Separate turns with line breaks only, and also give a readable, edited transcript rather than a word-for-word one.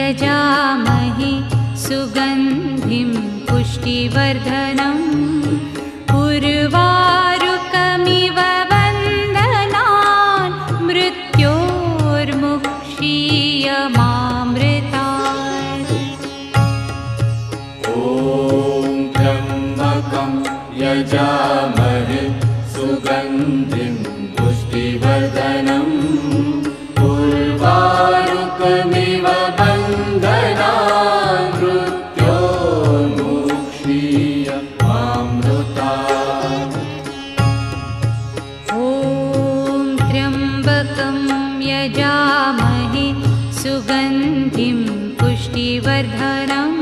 यजामहे सुगन्धिं पुष्टिवर्धनम् उर्वारुकमिव वन्दनान् मृत्योर्मुक्षीयमामृतात्।
ॐ त्र्यम्बकं यजामहे सुगन्धिं पुष्टिवर्धनम् उर्वारुकमिव वन्दनान् मृत्योर्मुक्षीयमामृतात्।
ॐ त्र्यम्बकं यजामहे सुगन्धिं पुष्टिवर्धनम्